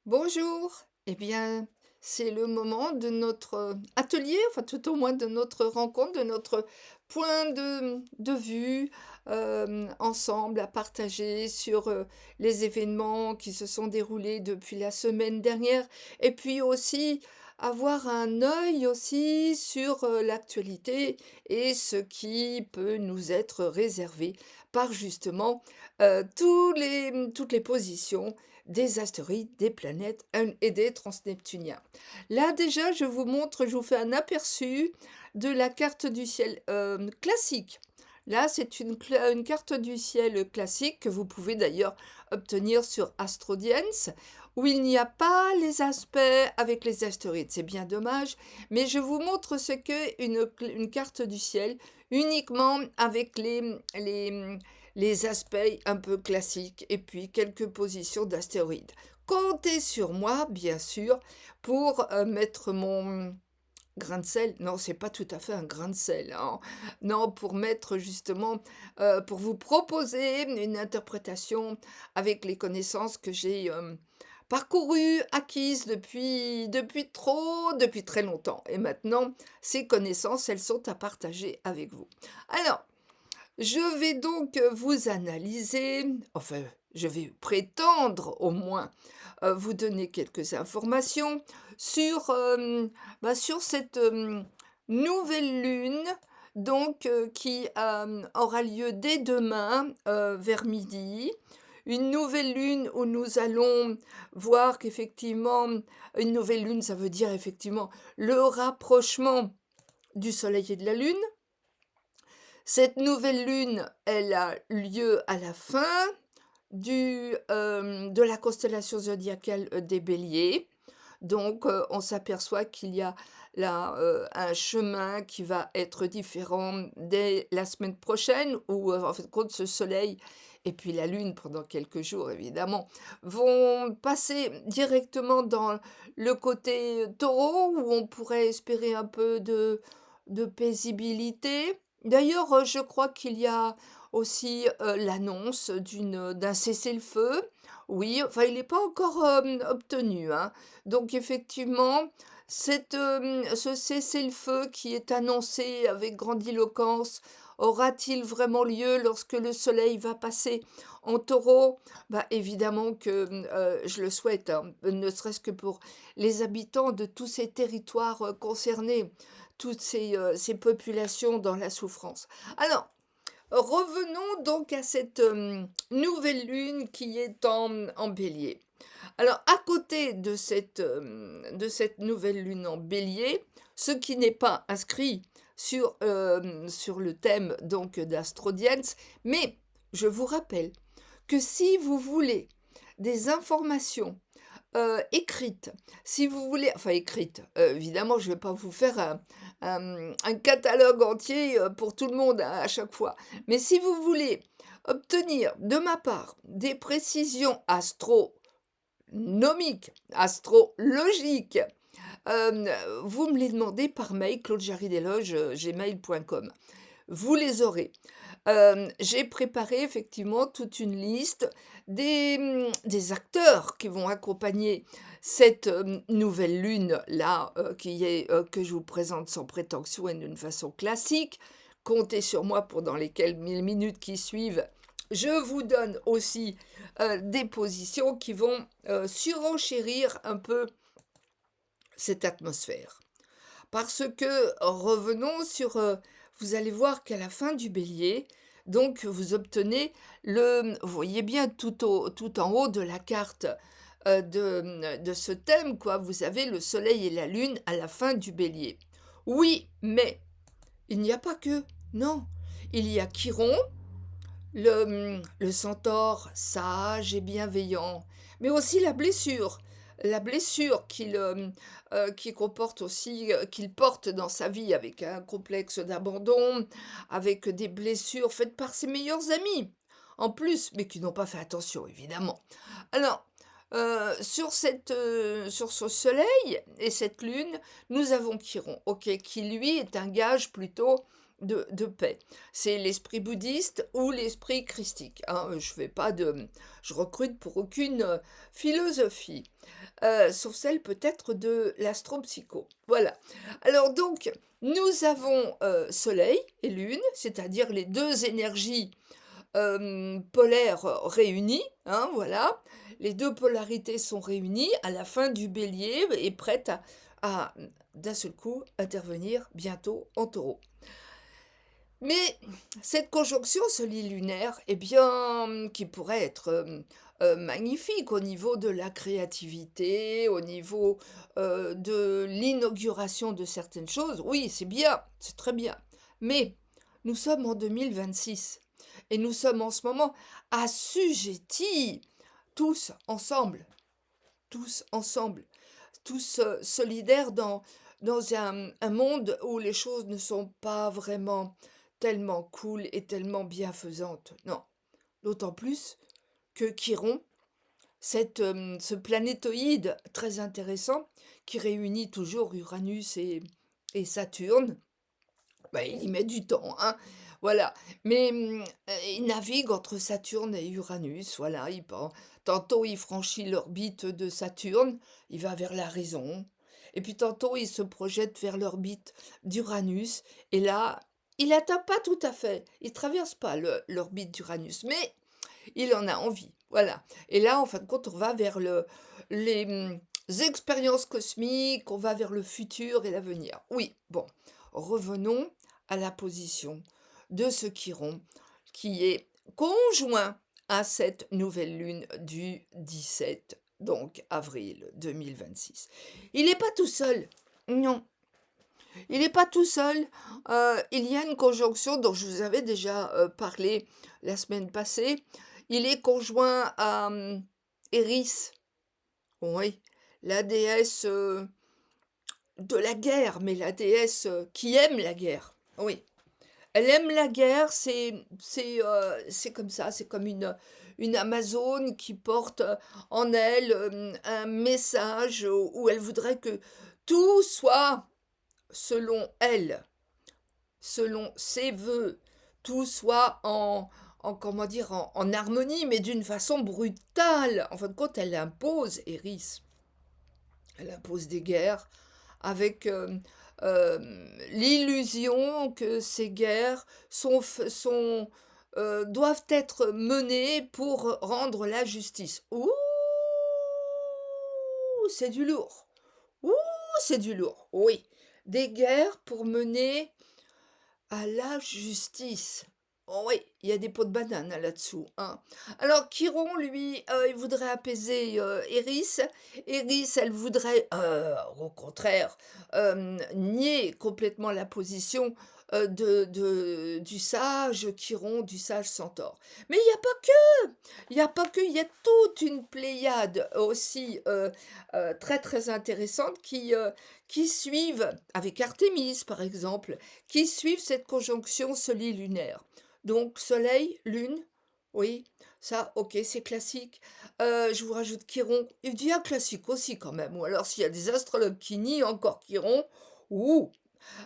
Bonjour, eh bien, c'est le moment de notre atelier, enfin tout au moins de notre rencontre, de notre point de vue ensemble à partager sur les événements qui se sont déroulés depuis la semaine dernière et puis aussi avoir un œil aussi sur l'actualité et ce qui peut nous être réservé par justement toutes les positions des astéroïdes, des planètes et des transneptuniens. Là déjà, je vous fais un aperçu de la carte du ciel classique. Là, c'est une carte du ciel classique que vous pouvez d'ailleurs obtenir sur AstroDience, où il n'y a pas les aspects avec les astéroïdes. C'est bien dommage, mais je vous montre ce qu'est une carte du ciel uniquement avec les aspects un peu classiques et puis quelques positions d'astéroïdes. Comptez sur moi, bien sûr, pour mettre mon grain de sel. Non, c'est pas tout à fait un grain de sel, hein. Non, pour mettre justement, pour vous proposer une interprétation avec les connaissances que j'ai parcourues, acquises depuis très longtemps. Et maintenant, ces connaissances, elles sont à partager avec vous. Alors, je vais donc vous analyser, enfin, je vais prétendre au moins vous donner quelques informations sur, sur cette nouvelle lune, donc qui aura lieu dès demain vers midi. Une nouvelle lune où nous allons voir qu'effectivement, une nouvelle lune, ça veut dire effectivement le rapprochement du Soleil et de la Lune. Cette nouvelle lune, elle a lieu à la fin de la constellation zodiacale des Béliers. Donc, on s'aperçoit qu'il y a là un chemin qui va être différent dès la semaine prochaine, où en fait, compte ce Soleil et puis la Lune, pendant quelques jours évidemment, vont passer directement dans le côté taureau, où on pourrait espérer un peu de paisibilité. D'ailleurs, je crois qu'il y a aussi l'annonce d'un cessez-le-feu. Oui, enfin, il n'est pas encore obtenu, hein. Donc effectivement, ce cessez-le-feu qui est annoncé avec grandiloquence, aura-t-il vraiment lieu lorsque le soleil va passer en taureau? Bah, évidemment que je le souhaite, hein, ne serait-ce que pour les habitants de tous ces territoires concernés, toutes ces populations dans la souffrance. Alors, revenons donc à cette nouvelle lune qui est en bélier. Alors, à côté de cette nouvelle lune en bélier, ce qui n'est pas inscrit sur le thème donc d'Astrodiens, mais je vous rappelle que si vous voulez des informations écrites, si vous voulez, enfin écrites, évidemment, je ne vais pas vous faire un catalogue entier pour tout le monde à chaque fois, mais si vous voulez obtenir de ma part des précisions nomiques, astrologiques. Hem, vous me les demandez par mail, claudejarry-desloges@gmail.com. Vous les aurez. J'ai préparé effectivement toute une liste des acteurs qui vont accompagner cette, nouvelle lune-là, que je vous présente sans prétention et d'une façon classique. Comptez sur moi pour dans les minutes qui suivent, je vous donne aussi, des positions qui vont, surenchérir un peu cette atmosphère. Parce que revenons sur, vous allez voir qu'à la fin du bélier, donc vous obtenez vous voyez bien tout en haut de la carte, de ce thème quoi, vous avez le soleil et la lune à la fin du bélier. Oui, mais il n'y a pas que, non, il y a Chiron, le centaure sage et bienveillant, mais aussi la blessure qu'il comporte aussi, qu'il porte dans sa vie avec un complexe d'abandon, avec des blessures faites par ses meilleurs amis, en plus, mais qui n'ont pas fait attention évidemment. Alors, Sur ce soleil et cette lune, nous avons Chiron, OK, qui lui est un gage plutôt de paix. C'est l'esprit bouddhiste ou l'esprit christique, hein, je recrute pour aucune, philosophie, sauf celle peut-être de l'astropsycho. Voilà. Alors donc, nous avons, soleil et lune, c'est-à-dire les 2 énergies polaires réunies, hein, voilà. Les 2 polarités sont réunies à la fin du bélier et prêtes à, d'un seul coup, intervenir bientôt en taureau. Mais cette conjonction solilunaire, eh bien, qui pourrait être magnifique au niveau de la créativité, au niveau de l'inauguration de certaines choses, oui, c'est bien, c'est très bien. Mais nous sommes en 2026 et nous sommes en ce moment assujettis tous ensemble, tous ensemble, tous solidaires dans un monde où les choses ne sont pas vraiment tellement cool et tellement bienfaisantes. Non, d'autant plus que Chiron, ce planétoïde très intéressant qui réunit toujours Uranus et Saturne, bah, il y met du temps, hein, voilà. Mais, il navigue entre Saturne et Uranus, voilà, tantôt il franchit l'orbite de Saturne, il va vers la raison, et puis tantôt il se projette vers l'orbite d'Uranus, et là, il atteint pas tout à fait, il traverse pas l'orbite d'Uranus, mais il en a envie, voilà. Et là, en fin de compte, on va vers les expériences cosmiques, on va vers le futur et l'avenir. Oui, bon, revenons à la position de ce Chiron qui est conjoint à cette nouvelle lune du 17, donc avril 2026. Il n'est pas tout seul, non, il n'est pas tout seul. Il y a une conjonction dont je vous avais déjà parlé la semaine passée. Il est conjoint à Eris, oui, la déesse de la guerre, mais la déesse qui aime la guerre. Oui, elle aime la guerre, c'est comme ça, c'est comme une Amazone qui porte en elle un message où elle voudrait que tout soit selon elle, selon ses vœux, tout soit en comment dire, en harmonie, mais d'une façon brutale. En fin de compte, elle impose, Eris, elle impose des guerres avec l'illusion que ces guerres doivent être menées pour rendre la justice. Ouh, c'est du lourd. Ouh, c'est du lourd. Oui, des guerres pour mener à la justice. Oh oui, il y a des pots de banane là-dessous, hein. Alors Chiron, lui, il voudrait apaiser, Eris. Eris, elle voudrait, au contraire, nier complètement la position, du sage Chiron, du sage Centaure. Mais il y a pas que! Il y a pas que, il y a toute une pléiade aussi, très, très intéressante qui suivent, avec Artémis par exemple, qui suivent cette conjonction solilunaire. Donc soleil, lune, oui, ça, OK, c'est classique. Je vous rajoute Chiron, il devient classique aussi quand même, ou alors s'il y a des astrologues qui nient encore Chiron, ouh!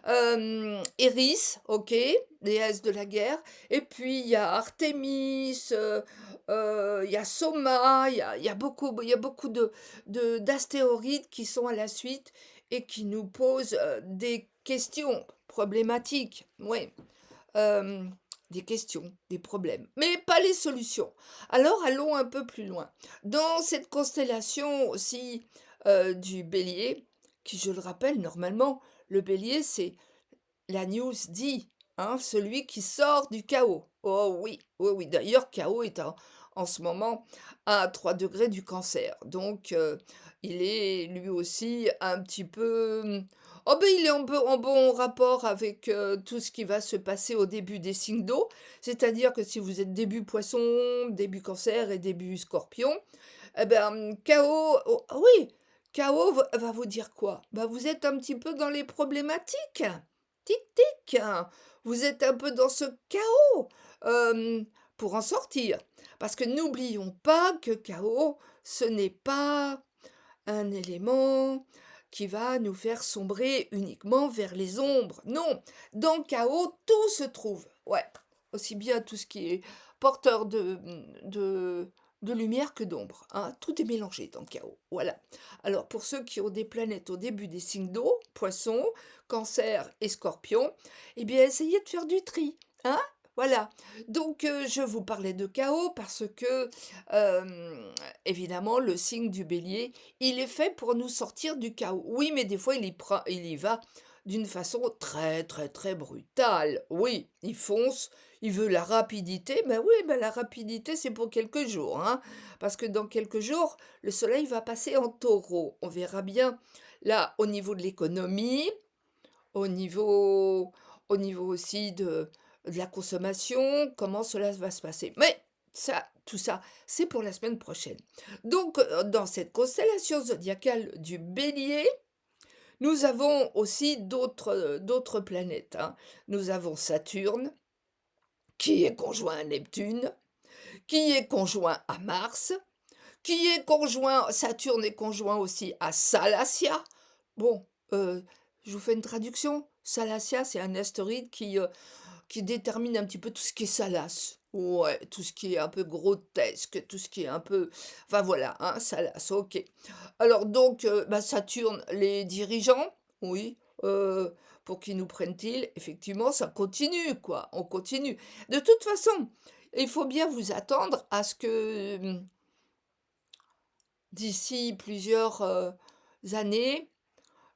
Eris, OK, déesse de la guerre, et puis il y a Artémis, il y a Soma, il y a beaucoup d'astéroïdes qui sont à la suite et qui nous posent, des questions problématiques, oui, hem, des questions, des problèmes, mais pas les solutions. Alors allons un peu plus loin. Dans cette constellation aussi, du Bélier, qui je le rappelle normalement, le Bélier c'est la news dit, hein, celui qui sort du chaos. Oh oui, oui, oui. D'ailleurs, chaos est en ce moment à 3 degrés du Cancer. Donc, il est lui aussi un petit peu. Oh ben, il est en bon rapport avec tout ce qui va se passer au début des signes d'eau. C'est-à-dire que si vous êtes début Poisson, début Cancer et début Scorpion, eh ben, chaos. Oh, ah oui, chaos va vous dire quoi? Bah, vous êtes un petit peu dans les problématiques. Tic tic, vous êtes un peu dans ce chaos, pour en sortir. Parce que n'oublions pas que chaos, ce n'est pas un élément qui va nous faire sombrer uniquement vers les ombres. Non, dans le chaos, tout se trouve. Ouais, aussi bien tout ce qui est porteur de lumière que d'ombre, hein. Tout est mélangé dans le chaos. Voilà. Alors, pour ceux qui ont des planètes au début des signes d'eau, poisson, cancer et scorpion, eh bien, essayez de faire du tri, hein. Voilà. Donc, je vous parlais de chaos parce que, évidemment, le signe du bélier, il est fait pour nous sortir du chaos. Oui, mais des fois, il y va d'une façon très, très, très brutale. Oui, il fonce, il veut la rapidité. Ben oui, ben la rapidité, c'est pour quelques jours, hein. Parce que dans quelques jours, le soleil va passer en taureau. On verra bien, là, au niveau de l'économie, au niveau, au niveau aussi de la consommation, comment cela va se passer. Mais ça, tout ça, c'est pour la semaine prochaine. Donc, dans cette constellation zodiacale du Bélier, nous avons aussi d'autres planètes, hein. Nous avons Saturne, qui est conjoint à Neptune, qui est conjoint à Mars, qui est conjoint, Saturne est conjoint aussi à Salacia. Bon, je vous fais une traduction. Salacia, c'est un astéroïde qui détermine un petit peu tout ce qui est salace. Ouais, tout ce qui est un peu grotesque, tout ce qui est un peu... Enfin voilà, hein, salace, ok. Alors donc, bah, Saturne, les dirigeants, oui, pour qui nous prennent-ils? Effectivement, ça continue, quoi, on continue. De toute façon, il faut bien vous attendre à ce que d'ici plusieurs années,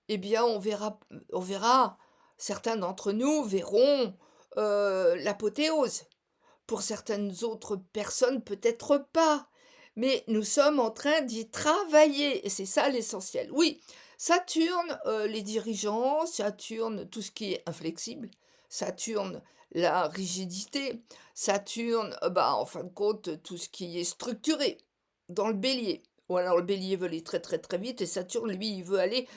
eh bien, on verra, certains d'entre nous verront l'apothéose. Pour certaines autres personnes, peut-être pas. Mais nous sommes en train d'y travailler et c'est ça l'essentiel. Oui, Saturne, les dirigeants, Saturne, tout ce qui est inflexible, Saturne, la rigidité, Saturne, bah, en fin de compte, tout ce qui est structuré dans le bélier. Ou alors le bélier veut aller très très très vite et Saturne, lui, il veut aller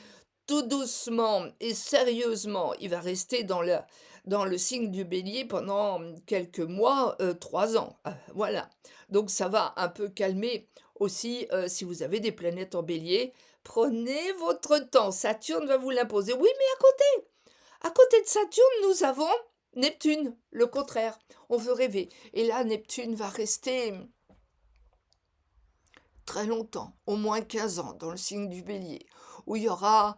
tout doucement et sérieusement. Il va rester dans le signe du bélier pendant quelques mois, 3 ans. Voilà. Donc ça va un peu calmer aussi, si vous avez des planètes en bélier. Prenez votre temps, Saturne va vous l'imposer. Oui, mais à côté de Saturne, nous avons Neptune, le contraire. On veut rêver. Et là, Neptune va rester très longtemps, au moins 15 ans, dans le signe du bélier, où il y aura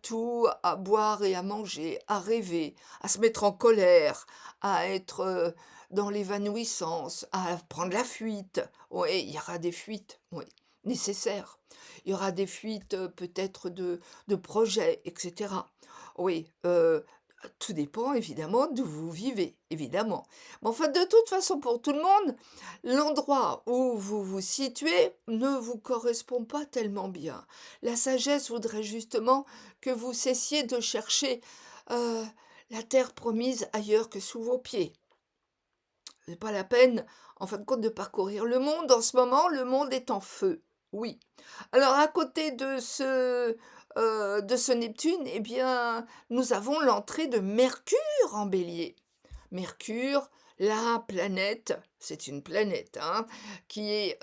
tout à boire et à manger, à rêver, à se mettre en colère, à être dans l'évanouissance, à prendre la fuite. Oui, il y aura des fuites, oui, nécessaires. Il y aura des fuites peut-être de projets, etc. Oui, tout dépend évidemment d'où vous vivez, évidemment. Mais enfin, de toute façon, pour tout le monde, l'endroit où vous vous situez ne vous correspond pas tellement bien. La sagesse voudrait justement que vous cessiez de chercher euh, la terre promise ailleurs que sous vos pieds. C'est pas la peine, en fin de compte, de parcourir le monde. En ce moment, le monde est en feu. Oui. Alors, à côté de ce Neptune, eh bien, nous avons l'entrée de Mercure en bélier. Mercure, la planète, c'est une planète, hein, qui est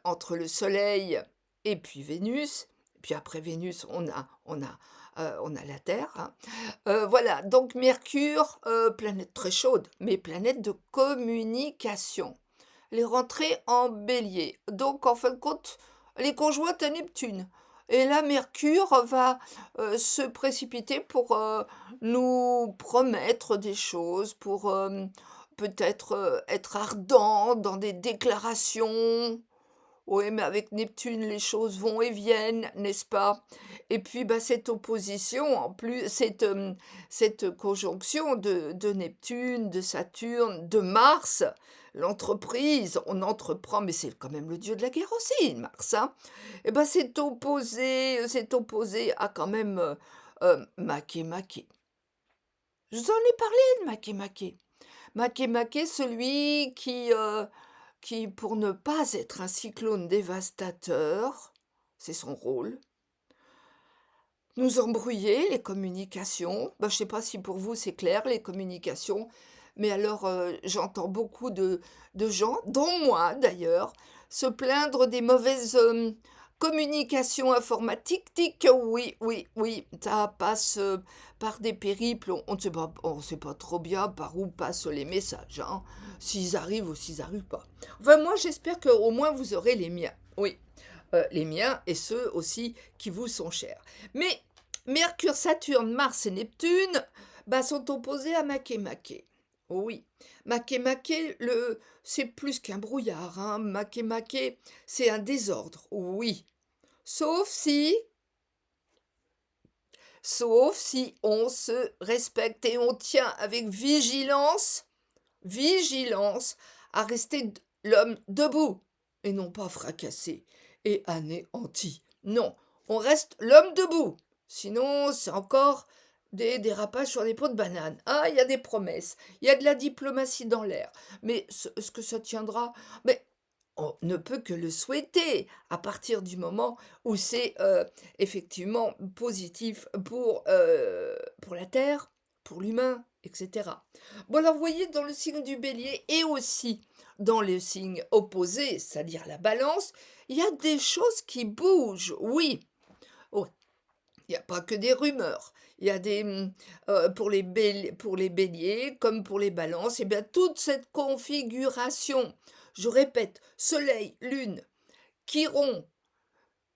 entre le Soleil et puis Vénus. Puis après Vénus, on a la Terre, hein. Voilà, donc Mercure, planète très chaude, mais planète de communication. Les rentrées en bélier. Donc, en fin de compte, les conjointes à Neptune. Et là, Mercure va se précipiter pour nous promettre des choses, pour peut-être être ardent dans des déclarations. Oui, mais avec Neptune, les choses vont et viennent, n'est-ce pas? Et puis, bah, cette opposition, en plus, cette conjonction de Neptune, de Saturne, de Mars, l'entreprise, on entreprend, mais c'est quand même le dieu de la guerre aussi, Mars, hein? Et ben, c'est opposé à quand même Makemake. Je vous en ai parlé de Makemake. Makemake, celui qui, pour ne pas être un cyclone dévastateur, c'est son rôle, nous embrouiller les communications. Ben, je ne sais pas si pour vous c'est clair, les communications, Mais alors, j'entends beaucoup de gens, dont moi d'ailleurs, se plaindre des mauvaises, communications informatiques. Tic, oui, oui, oui, ça passe, par des périples, on ne sait pas trop bien par où passent les messages, hein, s'ils arrivent ou s'ils arrivent pas. Enfin, moi, j'espère qu'au moins vous aurez les miens, oui, les miens et ceux aussi qui vous sont chers. Mais Mercure, Saturne, Mars et Neptune, bah, sont opposés à Makemake. Oui, Makemake, c'est plus qu'un brouillard, hein. Makemake, c'est un désordre, oui. Sauf si, sauf si on se respecte et on tient avec vigilance, à rester l'homme debout et non pas fracassé et anéanti. Non, on reste l'homme debout. Sinon, c'est encore des dérapages sur des pots de banane. Ah, il y a des promesses, il y a de la diplomatie dans l'air. Mais ce que ça tiendra, mais on ne peut que le souhaiter à partir du moment où c'est effectivement positif pour la Terre, pour l'humain, etc. Bon, alors, vous voyez, dans le signe du bélier et aussi dans le signe opposé, c'est-à-dire la balance, il y a des choses qui bougent, oui. Oh, il n'y a pas que des rumeurs. Il y a pour les béliers comme pour les balances, et bien toute cette configuration, je répète, soleil, lune, Chiron,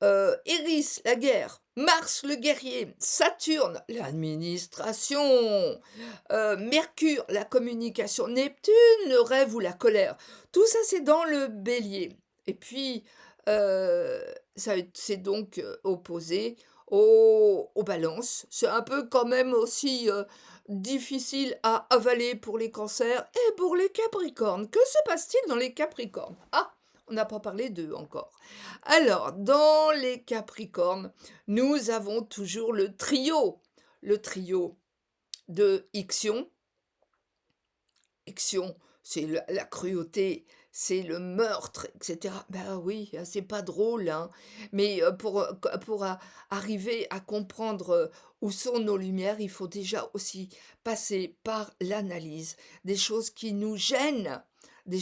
Eris, la guerre, Mars, le guerrier, Saturne, l'administration, Mercure, la communication, Neptune, le rêve ou la colère. Tout ça, c'est dans le bélier. Et puis, euh, c'est donc opposé aux balances. C'est un peu quand même aussi difficile à avaler pour les cancers et pour les capricornes. Que se passe-t-il dans les capricornes? Ah, on n'a pas parlé d'eux encore. Alors, dans les Capricornes, nous avons toujours le trio de Ixion. Ixion, c'est la cruauté, c'est le meurtre, etc. Ben oui, c'est pas drôle, hein. Mais pour arriver à comprendre où sont nos lumières, il faut déjà aussi passer par l'analyse des choses qui nous gênent, des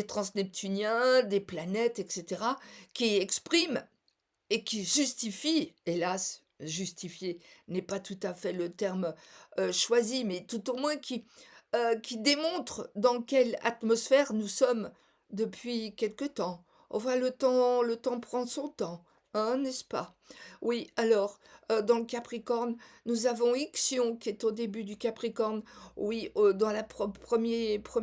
transneptuniens, des planètes, etc., qui expriment et qui justifie, hélas, justifier n'est pas tout à fait le terme choisi, mais tout au moins qui démontre dans quelle atmosphère nous sommes depuis quelque temps. Enfin, le temps prend son temps, hein, n'est-ce pas? Oui, alors, dans le Capricorne, nous avons Ixion qui est au début du Capricorne, oui, dans la première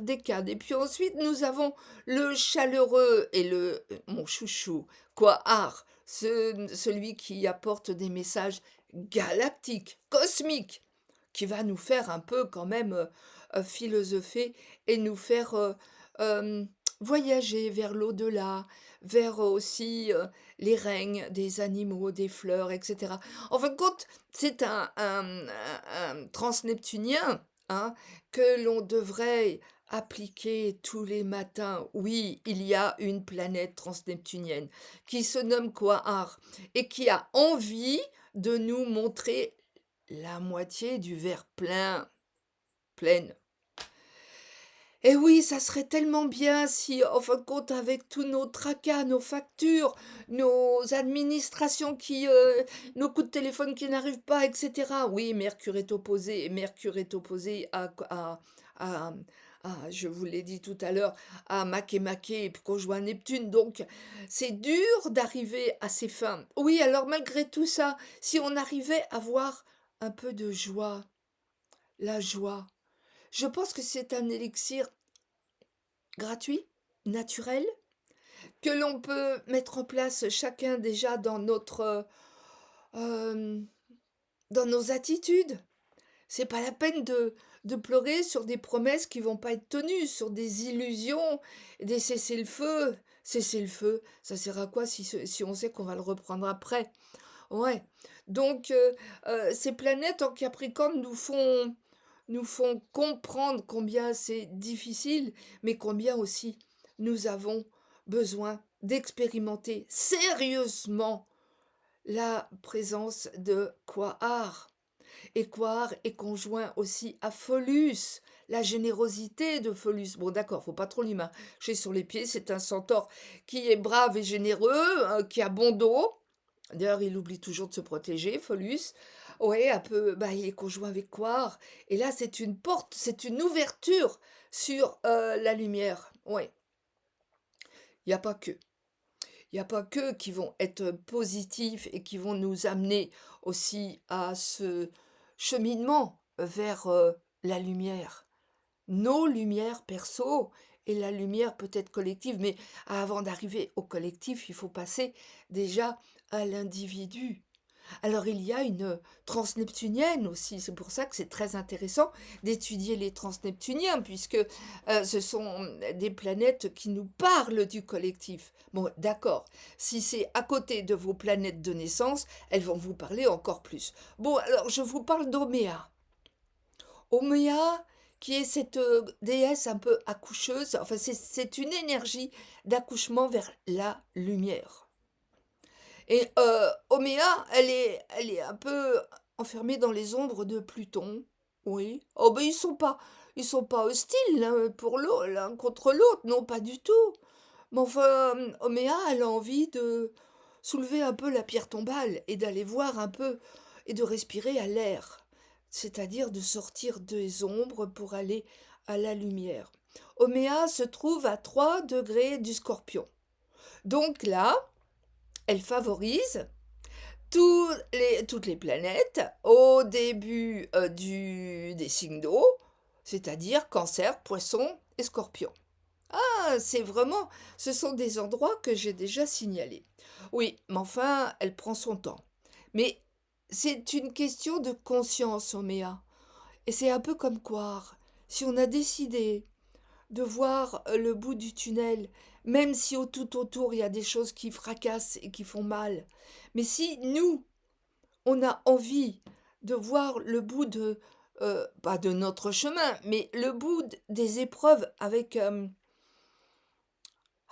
décade. Et puis ensuite, nous avons le chaleureux et mon chouchou, Quahar, celui qui apporte des messages galactiques, cosmiques, qui va nous faire un peu quand même philosopher et nous faire euh, voyager vers l'au-delà, vers aussi les règnes des animaux, des fleurs, etc. En fin de compte, c'est un transneptunien, hein, que l'on devrait appliquer tous les matins. Oui, il y a une planète transneptunienne qui se nomme Quahar et qui a envie de nous montrer la moitié du verre pleine. Et oui, ça serait tellement bien si, en fin de compte, avec tous nos tracas, nos factures, nos administrations nos coups de téléphone qui n'arrivent pas, etc. Oui, Mercure est opposé à, je vous l'ai dit tout à l'heure, à Makemake et puis conjoint Neptune. Donc, c'est dur d'arriver à ces fins. Oui, alors malgré tout ça, si on arrivait à voir un peu de joie, la joie, je pense que c'est un élixir gratuit, naturel, que l'on peut mettre en place chacun déjà euh, dans nos attitudes. C'est pas la peine de pleurer sur des promesses qui vont pas être tenues, sur des illusions, des cessez-le-feu. Cessez-le-feu, ça sert à quoi si on sait qu'on va le reprendre après? Ouais. Donc, ces planètes en Capricorne nous font comprendre combien c'est difficile, mais combien aussi nous avons besoin d'expérimenter sérieusement la présence de Quahar. Équare est conjoint aussi à Phallus, la générosité de Phallus. Bon, d'accord, faut pas trop lui marcher sur les pieds. C'est un centaure qui est brave et généreux, qui a bon dos. D'ailleurs, il oublie toujours de se protéger, Phallus. Ouais, un peu, bah, il est conjoint avec Quare. Et là, c'est une porte, c'est une ouverture sur la lumière. Ouais, il n'y a pas que. Il n'y a pas que qui vont être positifs et qui vont nous amener aussi à ce cheminement vers la lumière. Nos lumières perso et la lumière peut-être collective, mais avant d'arriver au collectif, il faut passer déjà à l'individu. Alors il y a une transneptunienne aussi, c'est pour ça que c'est très intéressant d'étudier les transneptuniens, puisque ce sont des planètes qui nous parlent du collectif. Bon, d'accord, si c'est à côté de vos planètes de naissance, elles vont vous parler encore plus. Bon, alors je vous parle d'Oméa. Oméa, qui est cette déesse un peu accoucheuse, enfin c'est une énergie d'accouchement vers la lumière. Et Oméa, elle est un peu enfermée dans les ombres de Pluton. Oui. Oh ben ils sont pas hostiles l'un contre l'autre, non pas du tout. Mais enfin, Oméa, elle a envie de soulever un peu la pierre tombale et d'aller voir un peu et de respirer à l'air, c'est-à-dire de sortir des ombres pour aller à la lumière. Oméa se trouve à 3 degrés du Scorpion. Donc là, elle favorise toutes les planètes au début des signes d'eau, c'est-à-dire Cancer, Poisson et Scorpion. Ah, ce sont des endroits que j'ai déjà signalés. Oui, mais enfin, elle prend son temps. Mais c'est une question de conscience, Oméa. Et c'est un peu comme Quare. Si on a décidé de voir le bout du tunnel, même si tout autour il y a des choses qui fracassent et qui font mal. Mais si nous, on a envie de voir le bout pas de notre chemin, mais le bout des épreuves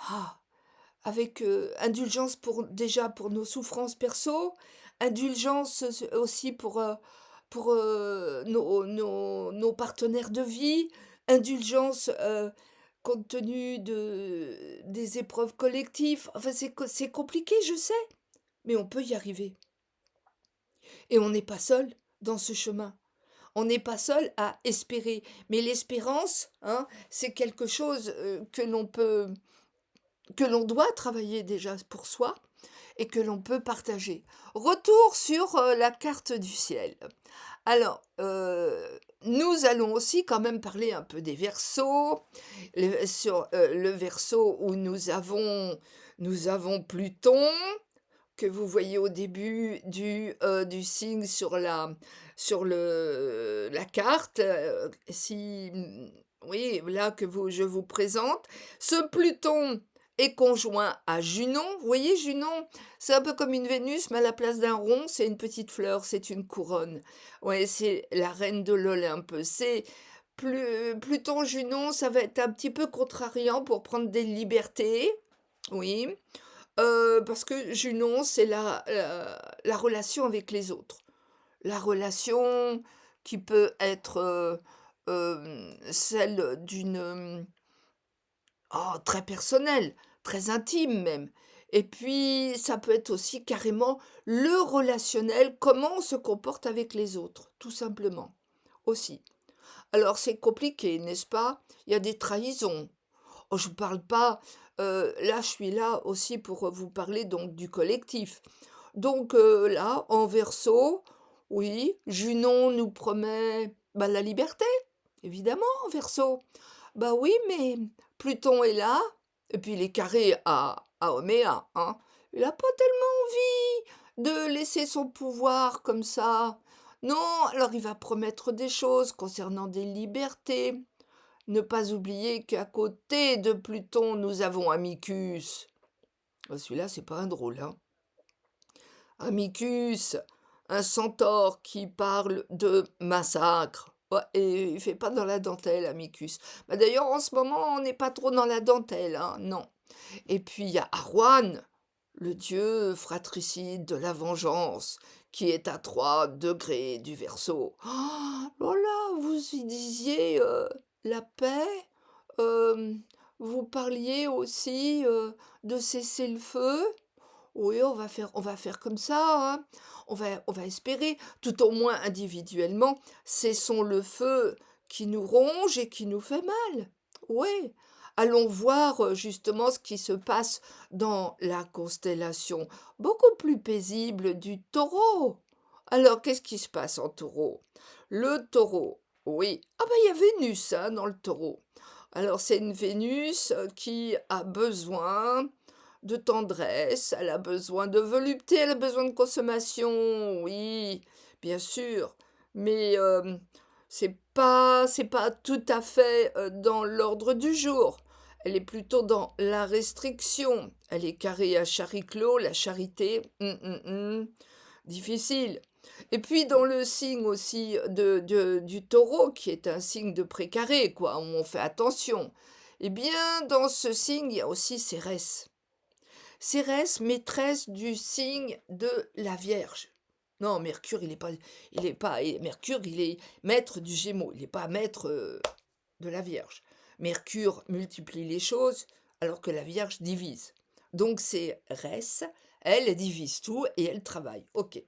ah, avec indulgence déjà pour nos souffrances perso, indulgence aussi pour nos partenaires de vie, indulgence compte tenu des épreuves collectives. Enfin, c'est compliqué, je sais, mais on peut y arriver. Et on n'est pas seul dans ce chemin. On n'est pas seul à espérer. Mais l'espérance, hein, c'est quelque chose que l'on doit travailler déjà pour soi et que l'on peut partager. Retour sur la carte du ciel. Alors, nous allons aussi quand même parler un peu des Verseaux, sur le Verseau où nous avons Pluton, que vous voyez au début du signe sur la carte, si, oui, là je vous présente. Ce Pluton est conjoint à Junon. Vous voyez Junon? C'est un peu comme une Vénus, mais à la place d'un rond, c'est une petite fleur, c'est une couronne. Ouais, c'est la reine de l'Olympe. Pluton-Junon, ça va être un petit peu contrariant pour prendre des libertés. Oui. Parce que Junon, c'est la relation avec les autres. La relation qui peut être, celle très personnelle, très intime même. Et puis ça peut être aussi carrément le relationnel, comment on se comporte avec les autres, tout simplement, aussi. Alors c'est compliqué, n'est-ce pas? Il y a des trahisons. Oh, je ne parle pas, là, je suis là aussi pour vous parler donc du collectif. Donc là, en Verseau, oui, Junon nous promet bah, la liberté, évidemment, en Verseau. Bah oui, mais Pluton est là, et puis il est carré à Oméa, hein. Il n'a pas tellement envie de laisser son pouvoir comme ça. Non, alors il va promettre des choses concernant des libertés. Ne pas oublier qu'à côté de Pluton, nous avons Amicus. Celui-là, c'est pas un drôle, hein. Amicus, un centaure qui parle de massacre. Ouais, et il fait pas dans la dentelle, Amicus. Bah, d'ailleurs, en ce moment, on n'est pas trop dans la dentelle, hein, non. Et puis, il y a Arwan, le dieu fratricide de la vengeance, qui est à 3 degrés du Verseau. Oh là là, vous y disiez, la paix, hem, vous parliez aussi, de cesser le feu. Oui, on va faire comme ça, hein. On va espérer, tout au moins individuellement, cessons le feu qui nous ronge et qui nous fait mal. Oui, allons voir, justement ce qui se passe dans la constellation beaucoup plus paisible du Taureau. Alors, qu'est-ce qui se passe en Taureau? Le Taureau, oui, ah bah, il y a Vénus, hein, dans le Taureau. Alors, c'est une Vénus, qui a besoin de tendresse, elle a besoin de volupté, elle a besoin de consommation, oui, bien sûr, mais c'est pas tout à fait, dans l'ordre du jour. Elle est plutôt dans la restriction. Elle est carrée à Chariclo, la charité, difficile. Et puis dans le signe aussi du Taureau, qui est un signe de précaré, quoi, où on fait attention, eh bien, dans ce signe, il y a aussi Cérès. Cérès, maîtresse du signe de la Vierge. Non, Mercure, Mercure, il est maître du Gémeaux, il n'est pas maître de la Vierge. Mercure multiplie les choses, alors que la Vierge divise. Donc Cérès, elle divise tout et elle travaille. Ok.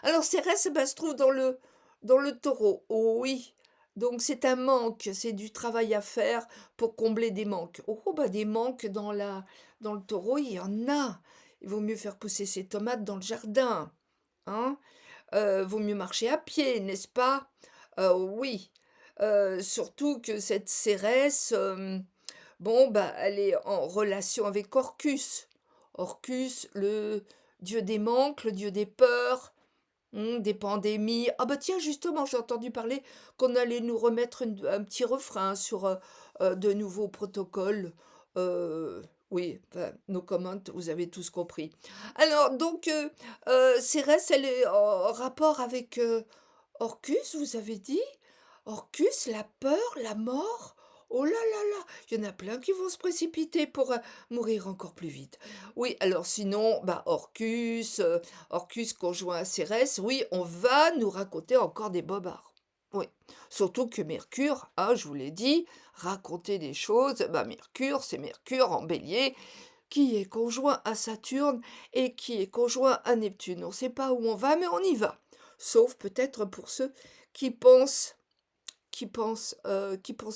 Alors Cérès, eh ben, se trouve dans le Taureau. Oh oui. Donc c'est un manque, c'est du travail à faire pour combler des manques. Oh bah des manques dans le Taureau, il y en a. Il vaut mieux faire pousser ses tomates dans le jardin, hein. Vaut mieux marcher à pied, n'est-ce pas? Oui, surtout que cette Cérès, bon, bah, elle est en relation avec Orcus. Orcus, le dieu des manques, le dieu des peurs, des pandémies. Ah bah tiens, justement, j'ai entendu parler qu'on allait nous remettre un petit refrain sur, de nouveaux protocoles. Heu, oui, enfin, no comment, vous avez tous compris. Alors donc, Cérès, elle est en rapport avec, Orcus, vous avez dit? Orcus, la peur, la mort? Oh là là là! Il y en a plein qui vont se précipiter pour, mourir encore plus vite. Oui, alors sinon, bah, Orcus conjoint à Cérès, oui, on va nous raconter encore des bobards. Oui, surtout que Mercure, hein, je vous l'ai dit, raconter des choses, bah, Mercure, c'est Mercure en Bélier, qui est conjoint à Saturne et qui est conjoint à Neptune. On ne sait pas où on va, mais on y va. Sauf peut-être pour ceux qui pensent qui pensent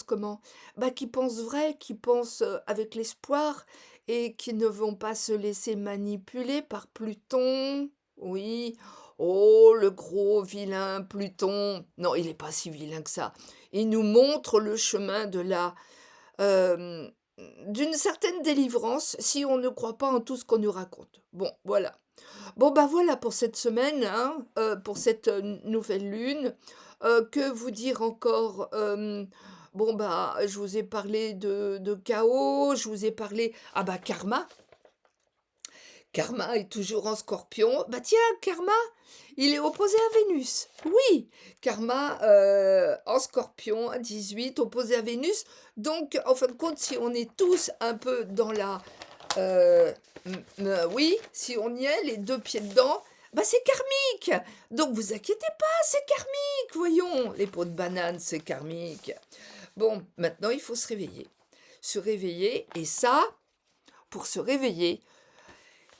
comment? Bah, qui pensent vrai, qui pensent, avec l'espoir et qui ne vont pas se laisser manipuler par Pluton. Oui. Oh, le gros vilain Pluton! Non, il n'est pas si vilain que ça. Il nous montre le chemin hem, d'une certaine délivrance si on ne croit pas en tout ce qu'on nous raconte. Bon, voilà. Bon, bah, voilà pour cette semaine, hein, pour cette, nouvelle lune. Que vous dire encore? Bon, bah, je vous ai parlé de chaos, je vous ai parlé ah bah, karma. Karma est toujours en Scorpion. Bah, tiens, Karma, il est opposé à Vénus. Oui, Karma, en Scorpion à 18, opposé à Vénus. Donc, en fin de compte, si on est tous un peu dans la oui, si on y est, les 2 pieds dedans, bah, c'est karmique! Donc vous inquiétez pas, c'est karmique, voyons! Les pots de banane, c'est karmique. Bon, maintenant il faut se réveiller. Se réveiller et ça, pour se réveiller,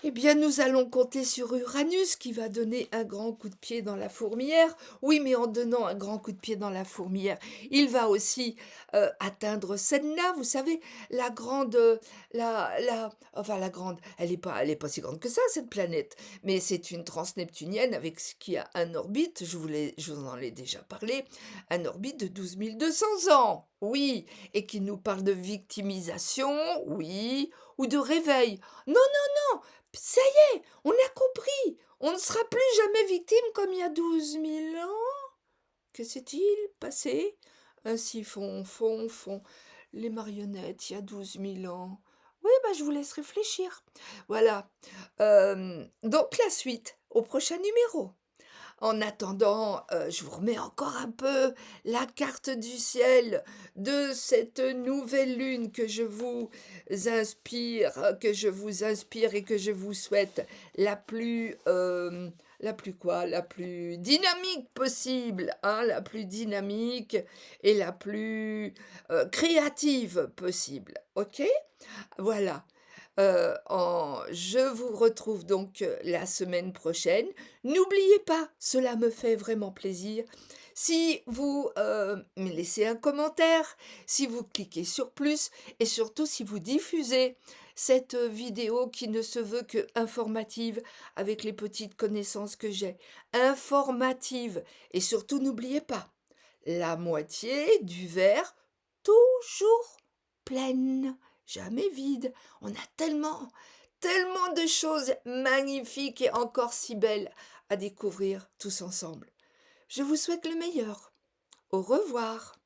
eh bien, nous allons compter sur Uranus qui va donner un grand coup de pied dans la fourmilière. Oui, mais en donnant un grand coup de pied dans la fourmilière, il va aussi atteindre Sedna, vous savez, la grande, enfin la grande, elle est pas si grande que ça, cette planète, mais c'est une transneptunienne avec ce qui a un orbite, je vous en ai déjà parlé, un orbite de 12 200 ans. Oui, et qui nous parle de victimisation, oui, ou de réveil. Non, non, non, ça y est, on a compris. On ne sera plus jamais victime comme il y a 12 000 ans. Que s'est-il passé? Ainsi font les marionnettes il y a 12 000 ans. Oui, bah, je vous laisse réfléchir. Voilà. Donc la suite au prochain numéro. En attendant, je vous remets encore un peu la carte du ciel de cette nouvelle lune que je vous inspire et que je vous souhaite la plus, la plus quoi? La plus dynamique possible, hein, la plus dynamique et la plus, créative possible, OK? Voilà. Je vous retrouve donc, la semaine prochaine. N'oubliez pas, cela me fait vraiment plaisir, si vous, me laissez un commentaire, si vous cliquez sur plus et surtout si vous diffusez cette, vidéo qui ne se veut que informative avec les petites connaissances que j'ai. Informative et surtout n'oubliez pas, la moitié du verre toujours pleine, jamais vide. On a tellement, tellement de choses magnifiques et encore si belles à découvrir tous ensemble. Je vous souhaite le meilleur. Au revoir.